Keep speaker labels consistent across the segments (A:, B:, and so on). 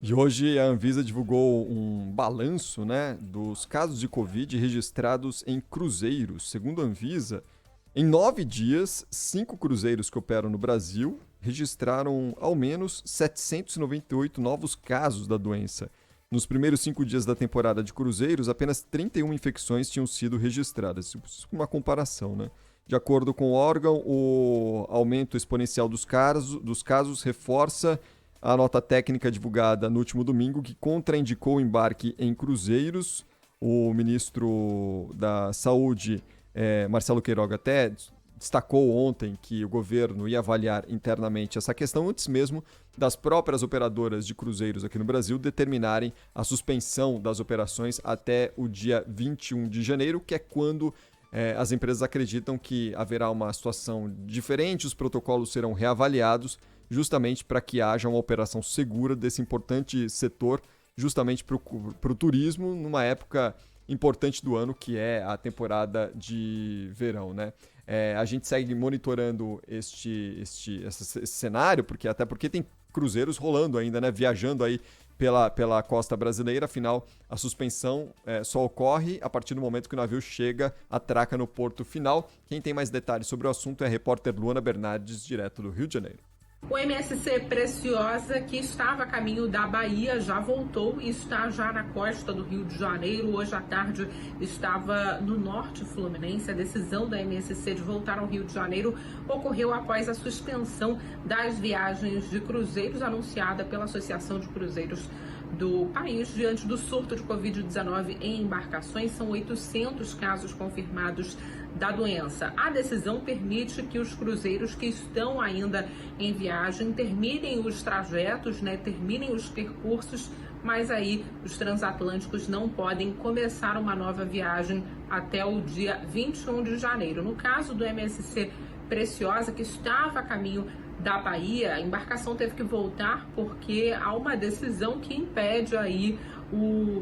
A: E hoje a Anvisa divulgou um balanço, né, dos casos de Covid registrados em cruzeiros. Segundo a Anvisa, em 9 dias, 5 cruzeiros que operam no Brasil registraram ao menos 798 novos casos da doença. Nos primeiros 5 dias da temporada de cruzeiros, apenas 31 infecções tinham sido registradas. Uma comparação, né? De acordo com o órgão, o aumento exponencial dos casos reforça a nota técnica divulgada no último domingo, que contraindicou o embarque em cruzeiros. O ministro da Saúde, Marcelo Queiroga, até destacou ontem que o governo ia avaliar internamente essa questão antes mesmo das próprias operadoras de cruzeiros aqui no Brasil determinarem a suspensão das operações até o dia 21 de janeiro, que é quando as empresas acreditam que haverá uma situação diferente, os protocolos serão reavaliados justamente para que haja uma operação segura desse importante setor, justamente para o turismo, numa época importante do ano, que é a temporada de verão, né? A gente segue monitorando esse cenário, até porque tem cruzeiros rolando ainda, né? Viajando aí pela costa brasileira, afinal, a suspensão só ocorre a partir do momento que o navio chega, atraca no porto final. Quem tem mais detalhes sobre o assunto é a repórter Luana Bernardes, direto do Rio de Janeiro.
B: O MSC Preciosa, que estava a caminho da Bahia, já voltou e está já na costa do Rio de Janeiro. Hoje à tarde estava no norte fluminense. A decisão da MSC de voltar ao Rio de Janeiro ocorreu após a suspensão das viagens de cruzeiros anunciada pela Associação de Cruzeiros do país. Diante do surto de Covid-19 em embarcações, são 800 casos confirmados da doença. A decisão permite que os cruzeiros que estão ainda em viagem terminem os trajetos, terminem os percursos, mas aí os transatlânticos não podem começar uma nova viagem até o dia 21 de janeiro. No caso do MSC Preciosa, que estava a caminho da Bahia, a embarcação teve que voltar porque há uma decisão que impede aí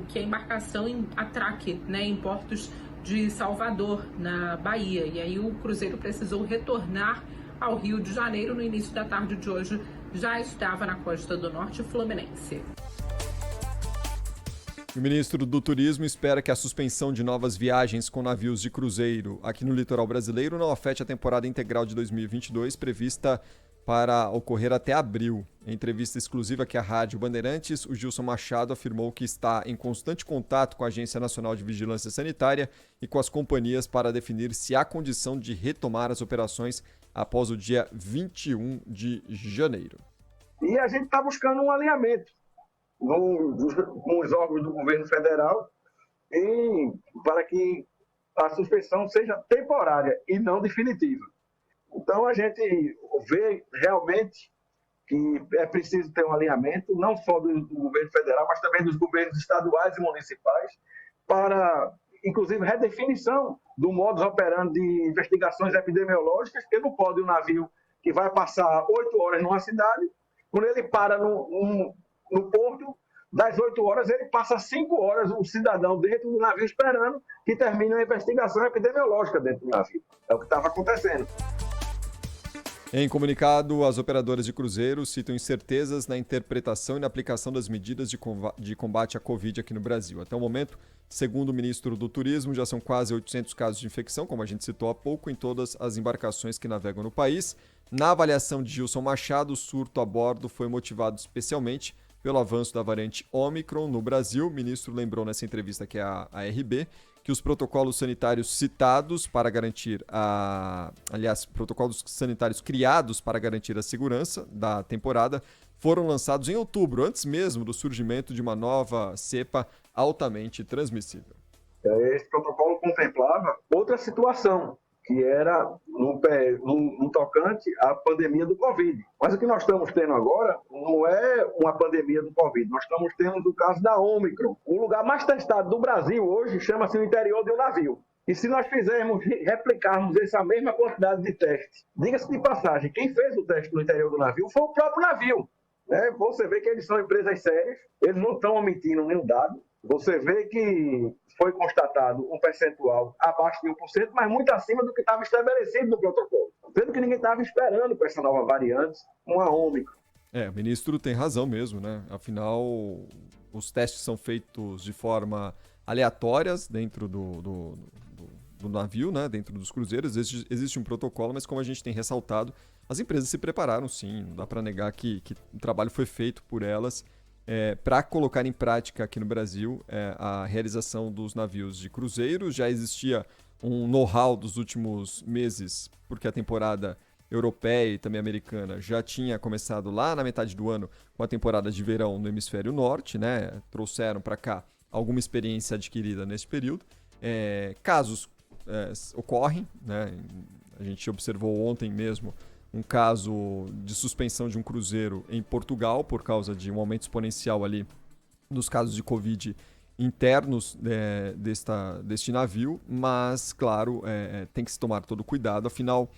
B: que a embarcação atraque, em portos de Salvador, na Bahia. E aí o cruzeiro precisou retornar ao Rio de Janeiro no início da tarde de hoje. Já estava na costa do norte fluminense.
A: O ministro do Turismo espera que a suspensão de novas viagens com navios de cruzeiro aqui no litoral brasileiro não afete a temporada integral de 2022, prevista para ocorrer até abril. Em entrevista exclusiva aqui à Rádio Bandeirantes, o Gilson Machado afirmou que está em constante contato com a Agência Nacional de Vigilância Sanitária e com as companhias para definir se há condição de retomar as operações após o dia 21 de janeiro.
C: E a gente está buscando um alinhamento com os órgãos do governo federal para que a suspensão seja temporária e não definitiva. Então, a gente vê realmente que é preciso ter um alinhamento, não só do governo federal, mas também dos governos estaduais e municipais, para, inclusive, redefinição do modus operandi de investigações epidemiológicas, porque não pode um navio que vai passar 8 horas numa cidade, quando ele para no porto, das 8 horas, ele passa 5 horas, o cidadão dentro do navio esperando que termine a investigação epidemiológica dentro do navio. É o que estava acontecendo.
A: Em comunicado, as operadoras de cruzeiros citam incertezas na interpretação e na aplicação das medidas de combate à Covid aqui no Brasil. Até o momento, segundo o ministro do Turismo, já são quase 800 casos de infecção, como a gente citou há pouco, em todas as embarcações que navegam no país. Na avaliação de Gilson Machado, o surto a bordo foi motivado especialmente pelo avanço da variante Ômicron no Brasil. O ministro lembrou nessa entrevista aqui à RB que os protocolos sanitários citados para garantir protocolos sanitários criados para garantir a segurança da temporada foram lançados em outubro, antes mesmo do surgimento de uma nova cepa altamente transmissível.
C: Esse protocolo contemplava outra situação, que era no tocante à pandemia do Covid. Mas o que nós estamos tendo agora não é uma pandemia do Covid, nós estamos tendo o caso da Ômicron. O lugar mais testado do Brasil hoje chama-se o interior de um navio. E se nós replicarmos essa mesma quantidade de testes, diga-se de passagem, quem fez o teste no interior do navio foi o próprio navio. Você vê que eles são empresas sérias, eles não estão omitindo nenhum dado. Você vê que foi constatado um percentual abaixo de 1%, mas muito acima do que estava estabelecido no protocolo. Sendo que ninguém estava esperando com essa nova variante uma Ômicron.
A: O ministro tem razão mesmo, né? Afinal, os testes são feitos de forma aleatórias dentro do navio, né? Dentro dos cruzeiros. Existe um protocolo, mas como a gente tem ressaltado, as empresas se prepararam sim. Não dá para negar que o trabalho foi feito por elas para colocar em prática aqui no Brasil a realização dos navios de cruzeiros. Já existia um know-how dos últimos meses, porque a temporada europeia e também americana já tinha começado lá na metade do ano com a temporada de verão no hemisfério norte, né? Trouxeram para cá alguma experiência adquirida nesse período. Casos ocorrem, né? A gente observou ontem mesmo um caso de suspensão de um cruzeiro em Portugal por causa de um aumento exponencial ali dos casos de Covid internos deste navio, mas, claro, tem que se tomar todo cuidado, afinal,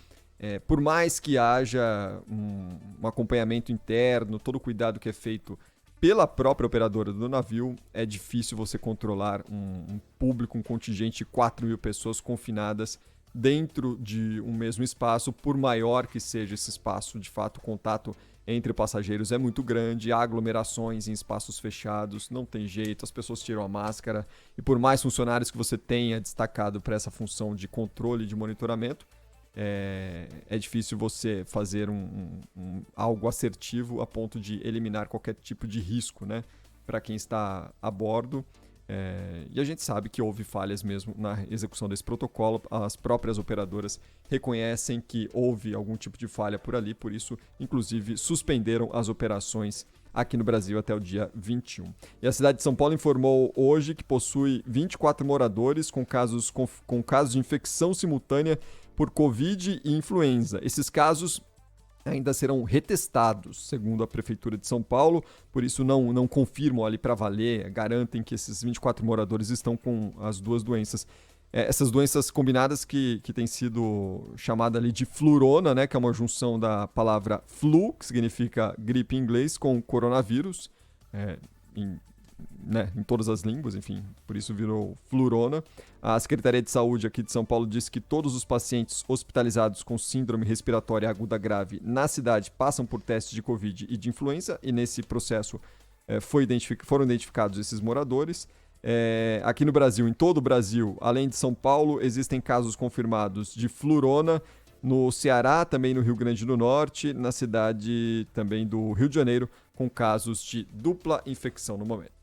A: por mais que haja um acompanhamento interno, todo o cuidado que é feito pela própria operadora do navio, é difícil você controlar um público, um contingente de 4.000 pessoas confinadas dentro de um mesmo espaço, por maior que seja esse espaço. De fato, o contato entre passageiros é muito grande, há aglomerações em espaços fechados, não tem jeito, as pessoas tiram a máscara, e por mais funcionários que você tenha destacado para essa função de controle e de monitoramento, é difícil você fazer algo assertivo a ponto de eliminar qualquer tipo de risco, né, para quem está a bordo. E a gente sabe que houve falhas mesmo na execução desse protocolo. As próprias operadoras reconhecem que houve algum tipo de falha por ali, por isso, inclusive, suspenderam as operações aqui no Brasil até o dia 21. E a cidade de São Paulo informou hoje que possui 24 moradores com casos de infecção simultânea por Covid e influenza. Esses casos ainda serão retestados, segundo a Prefeitura de São Paulo, por isso não confirmam ali para valer, garantem que esses 24 moradores estão com as duas doenças. Essas doenças combinadas que tem sido chamada ali de flurona, né, que é uma junção da palavra flu, que significa gripe em inglês, com coronavírus, em todas as línguas, enfim, por isso virou flurona. A Secretaria de Saúde aqui de São Paulo disse que todos os pacientes hospitalizados com síndrome respiratória aguda grave na cidade passam por testes de Covid e de influenza, e nesse processo foram identificados esses moradores. Aqui no Brasil, em todo o Brasil, além de São Paulo, existem casos confirmados de flurona no Ceará, também no Rio Grande do Norte, na cidade também do Rio de Janeiro, com casos de dupla infecção no momento.